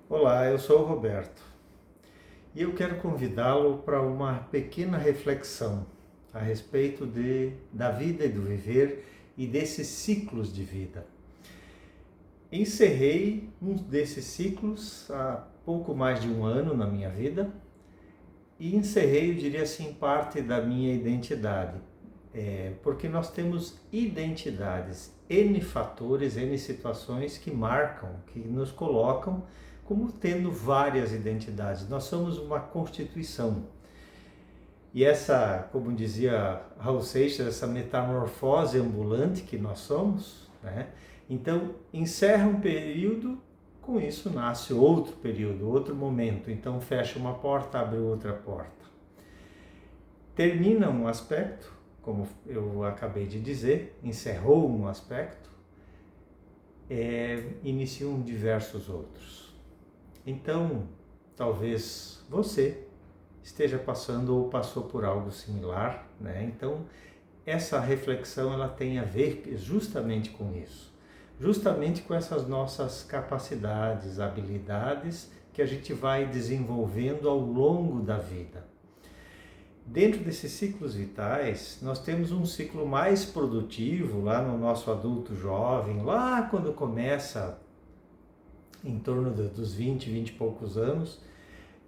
Olá, eu sou o Roberto e eu quero convidá-lo para uma pequena reflexão a respeito da vida e do viver e desses ciclos de vida. Encerrei um desses ciclos há pouco mais de um ano na minha vida e encerrei, eu diria assim, parte da minha identidade. Porque nós temos identidades, N fatores, N situações que marcam, que nos colocam como tendo várias identidades. Nós somos uma constituição. E essa, como dizia Raul Seixas, essa metamorfose ambulante que nós somos, né? Então, encerra um período, com isso nasce outro período, outro momento. Então, fecha uma porta, abre outra porta. Termina um aspecto, como eu acabei de dizer, encerrou um aspecto, iniciam diversos outros. Então, talvez você esteja passando ou passou por algo similar, né? Então, essa reflexão ela tem a ver justamente com isso, justamente com essas nossas capacidades, habilidades que a gente vai desenvolvendo ao longo da vida. Dentro desses ciclos vitais, nós temos um ciclo mais produtivo lá no nosso adulto jovem, lá quando começa em torno dos 20 e poucos anos.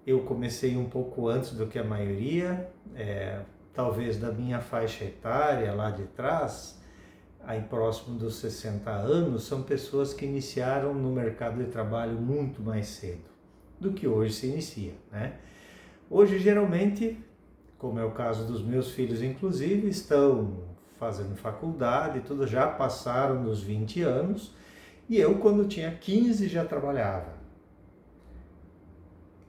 Eu comecei um pouco antes do que a maioria, talvez da minha faixa etária lá de trás, aí próximo dos 60 anos, são pessoas que iniciaram no mercado de trabalho muito mais cedo do que hoje se inicia, né? Hoje, geralmente, como é o caso dos meus filhos, inclusive, estão fazendo faculdade, tudo, já passaram dos 20 anos, e eu, quando tinha 15, já trabalhava.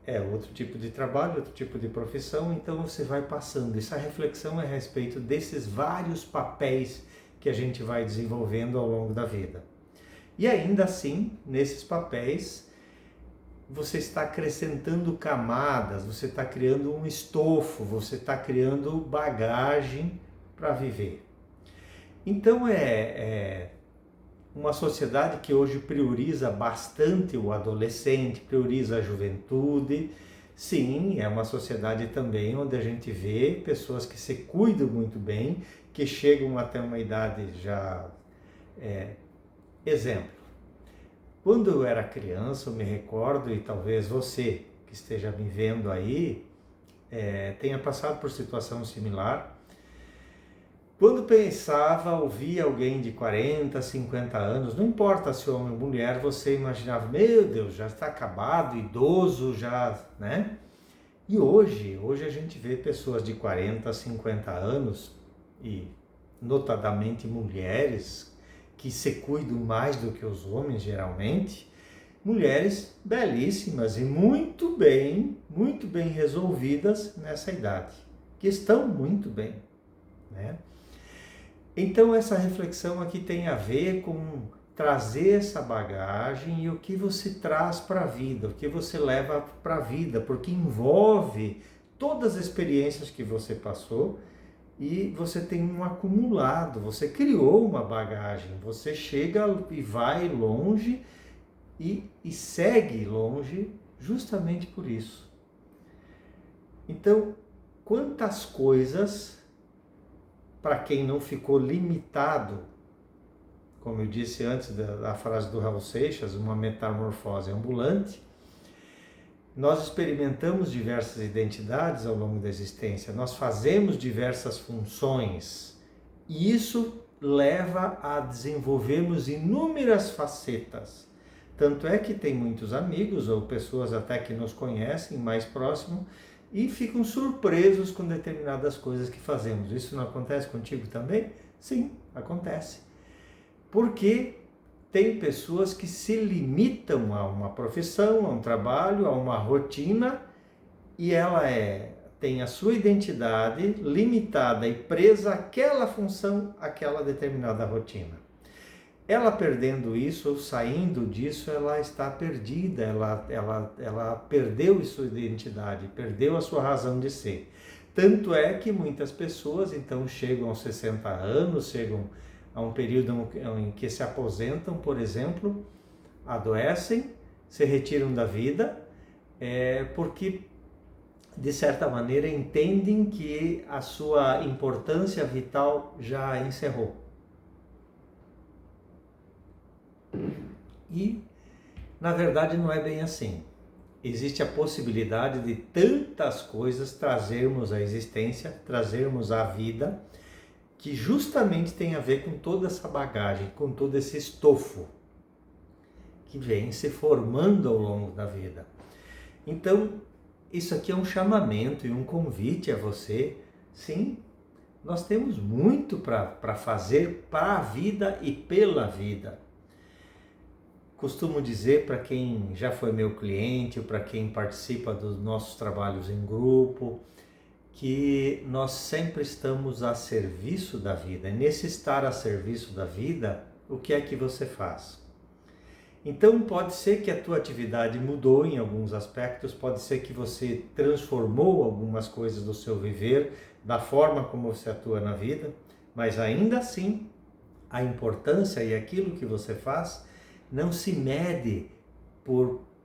É outro tipo de trabalho, outro tipo de profissão, então você vai passando. Essa reflexão é a respeito desses vários papéis que a gente vai desenvolvendo ao longo da vida. E ainda assim, nesses papéis, você está acrescentando camadas, você está criando um estofo, você está criando bagagem para viver. Então é uma sociedade que hoje prioriza bastante o adolescente, prioriza a juventude. Sim, é uma sociedade também onde a gente vê pessoas que se cuidam muito bem, que chegam até uma idade já... Exemplo, quando eu era criança, eu me recordo, e talvez você que esteja me vendo aí, tenha passado por situação similar. Quando pensava, ouvia alguém de 40, 50 anos, não importa se homem ou mulher, você imaginava, meu Deus, já está acabado, idoso, já, né? E hoje a gente vê pessoas de 40, 50 anos, e notadamente mulheres, que se cuidam mais do que os homens geralmente, mulheres belíssimas e muito bem resolvidas nessa idade, que estão muito bem, né? Então essa reflexão aqui tem a ver com trazer essa bagagem e o que você traz para a vida, o que você leva para a vida, porque envolve todas as experiências que você passou e você tem um acumulado, você criou uma bagagem, você chega e vai longe e segue longe justamente por isso. Então, quantas coisas, para quem não ficou limitado, como eu disse antes da frase do Raul Seixas, uma metamorfose ambulante, nós experimentamos diversas identidades ao longo da existência, nós fazemos diversas funções e isso leva a desenvolvermos inúmeras facetas. Tanto é que tem muitos amigos ou pessoas até que nos conhecem mais próximo e ficam surpresos com determinadas coisas que fazemos. Isso não acontece contigo também? Sim, acontece. Porque tem pessoas que se limitam a uma profissão, a um trabalho, a uma rotina, e ela tem a sua identidade limitada e presa àquela função, àquela determinada rotina. Ela perdendo isso, ou saindo disso, ela está perdida, ela perdeu sua identidade, perdeu a sua razão de ser. Tanto é que muitas pessoas então chegam aos 60 anos, chegam a um período em que se aposentam, por exemplo, adoecem, se retiram da vida porque, de certa maneira, entendem que a sua importância vital já encerrou. E, na verdade, não é bem assim. Existe a possibilidade de tantas coisas trazermos à existência, trazermos à vida, que justamente tem a ver com toda essa bagagem, com todo esse estofo que vem se formando ao longo da vida. Então, isso aqui é um chamamento e um convite a você. Sim, nós temos muito para fazer para a vida e pela vida. Costumo dizer para quem já foi meu cliente ou para quem participa dos nossos trabalhos em grupo, que nós sempre estamos a serviço da vida. E nesse estar a serviço da vida, o que é que você faz? Então pode ser que a tua atividade mudou em alguns aspectos, pode ser que você transformou algumas coisas do seu viver, da forma como você atua na vida, mas ainda assim a importância e aquilo que você faz não se mede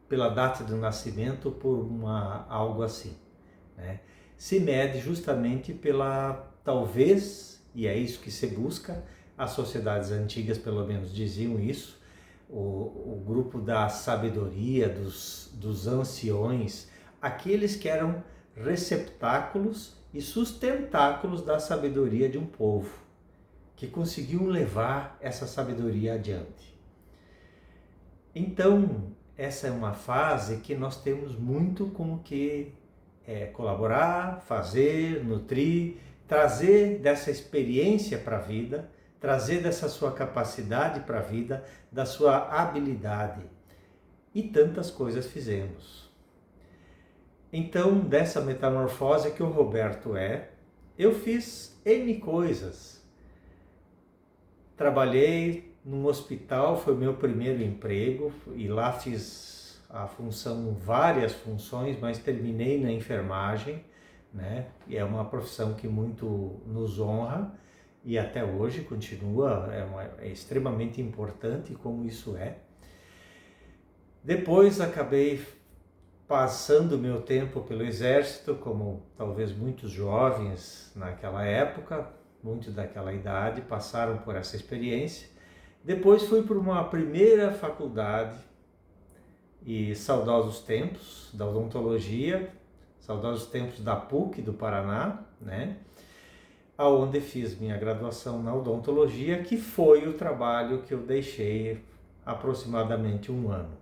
pela data do nascimento, por algo assim, né? Se mede justamente pela, talvez, e é isso que se busca, as sociedades antigas pelo menos diziam isso, o grupo da sabedoria, dos anciões, aqueles que eram receptáculos e sustentáculos da sabedoria de um povo, que conseguiam levar essa sabedoria adiante. Então, essa é uma fase que nós temos muito com o que colaborar, fazer, nutrir, trazer dessa experiência para a vida, trazer dessa sua capacidade para a vida, da sua habilidade. E tantas coisas fizemos. Então, dessa metamorfose que o Roberto eu fiz N coisas. Trabalhei num hospital, foi o meu primeiro emprego, e lá fiz várias funções, mas terminei na enfermagem, né? E é uma profissão que muito nos honra, e até hoje continua, é extremamente importante como isso é. Depois acabei passando o meu tempo pelo exército, como talvez muitos jovens naquela época, muitos daquela idade passaram por essa experiência. Depois fui para uma primeira faculdade, e saudosos tempos da odontologia, saudosos tempos da PUC do Paraná, né? Aonde fiz minha graduação na odontologia, que foi o trabalho que eu deixei aproximadamente 1 ano.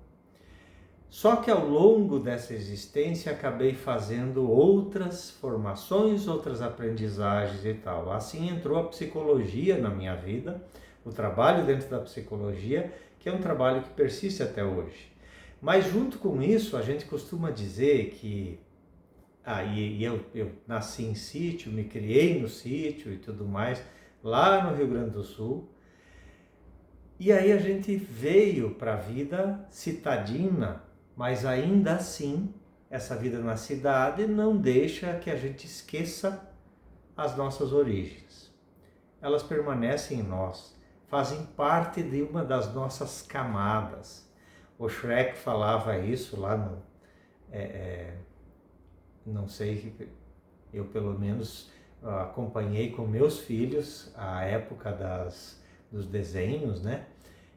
Só que ao longo dessa existência acabei fazendo outras formações, outras aprendizagens e tal. Assim entrou a psicologia na minha vida, o trabalho dentro da psicologia, que é um trabalho que persiste até hoje. Mas junto com isso, a gente costuma dizer que eu nasci em sítio, me criei no sítio e tudo mais, lá no Rio Grande do Sul. E aí a gente veio para a vida citadina, mas ainda assim, essa vida na cidade não deixa que a gente esqueça as nossas origens. Elas permanecem em nós, fazem parte de uma das nossas camadas. O Shrek falava isso lá no... não sei, eu pelo menos acompanhei com meus filhos a época dos desenhos, né?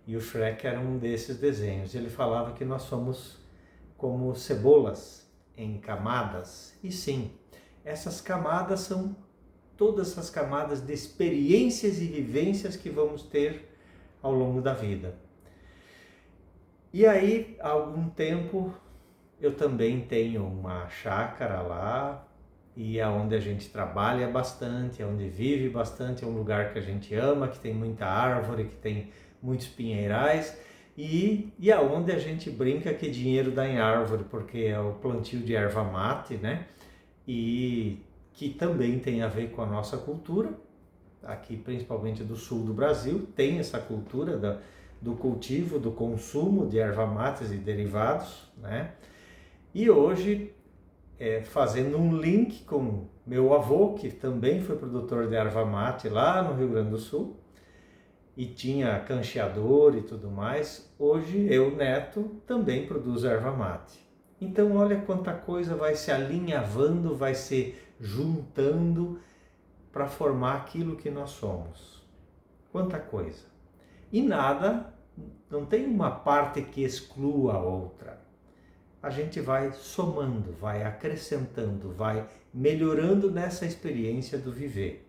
E o Shrek era um desses desenhos. Ele falava que nós somos como cebolas em camadas. E sim, essas camadas são todas essas camadas de experiências e vivências que vamos ter ao longo da vida. E aí, há algum tempo, eu também tenho uma chácara lá, e é onde a gente trabalha bastante, é onde vive bastante, é um lugar que a gente ama, que tem muita árvore, que tem muitos pinheirais, e aonde a gente brinca que dinheiro dá em árvore, porque é o plantio de erva mate, né? E que também tem a ver com a nossa cultura, aqui principalmente do sul do Brasil, tem essa cultura do cultivo, do consumo de erva mates e derivados, né? E hoje, fazendo um link com meu avô, que também foi produtor de erva mate lá no Rio Grande do Sul, e tinha cancheador e tudo mais, hoje eu, neto, também produzo erva mate. Então olha quanta coisa vai se alinhavando, vai se juntando para formar aquilo que nós somos. Quanta coisa. E nada, não tem uma parte que exclua a outra. A gente vai somando, vai acrescentando, vai melhorando nessa experiência do viver.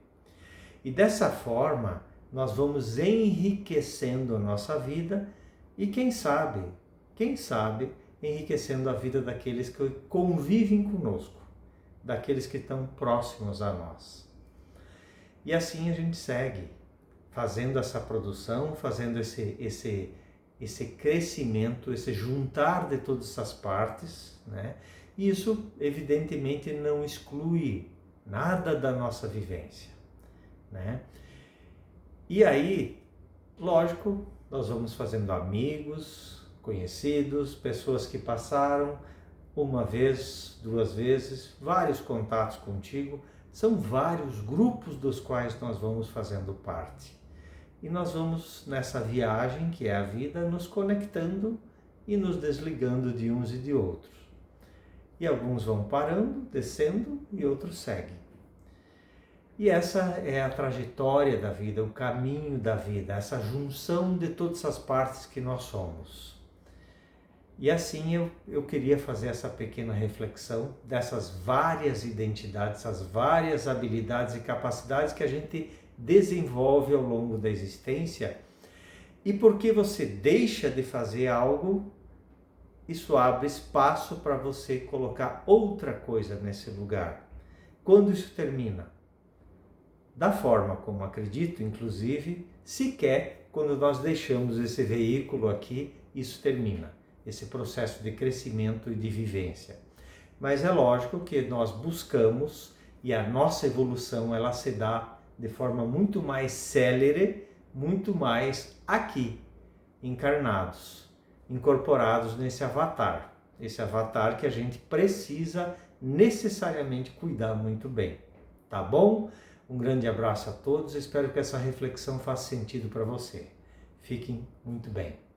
E dessa forma, nós vamos enriquecendo a nossa vida e quem sabe, enriquecendo a vida daqueles que convivem conosco, daqueles que estão próximos a nós. E assim a gente segue, fazendo essa produção, fazendo esse crescimento, esse juntar de todas essas partes, né? E isso, evidentemente, não exclui nada da nossa vivência, né? E aí, lógico, nós vamos fazendo amigos, conhecidos, pessoas que passaram uma vez, duas vezes, vários contatos contigo. São vários grupos dos quais nós vamos fazendo parte. E nós vamos nessa viagem que é a vida, nos conectando e nos desligando de uns e de outros. E alguns vão parando, descendo e outros seguem. E essa é a trajetória da vida, o caminho da vida, essa junção de todas as partes que nós somos. E assim eu queria fazer essa pequena reflexão dessas várias identidades, essas várias habilidades e capacidades que a gente desenvolve ao longo da existência. E porque você deixa de fazer algo, isso abre espaço para você colocar outra coisa nesse lugar. Quando isso termina? Da forma como acredito, inclusive, sequer quando nós deixamos esse veículo aqui, isso termina. Esse processo de crescimento e de vivência. Mas é lógico que nós buscamos e a nossa evolução ela se dá de forma muito mais célere, muito mais aqui, encarnados, incorporados nesse avatar. Esse avatar que a gente precisa necessariamente cuidar muito bem. Tá bom? Um grande abraço a todos, espero que essa reflexão faça sentido para você. Fiquem muito bem.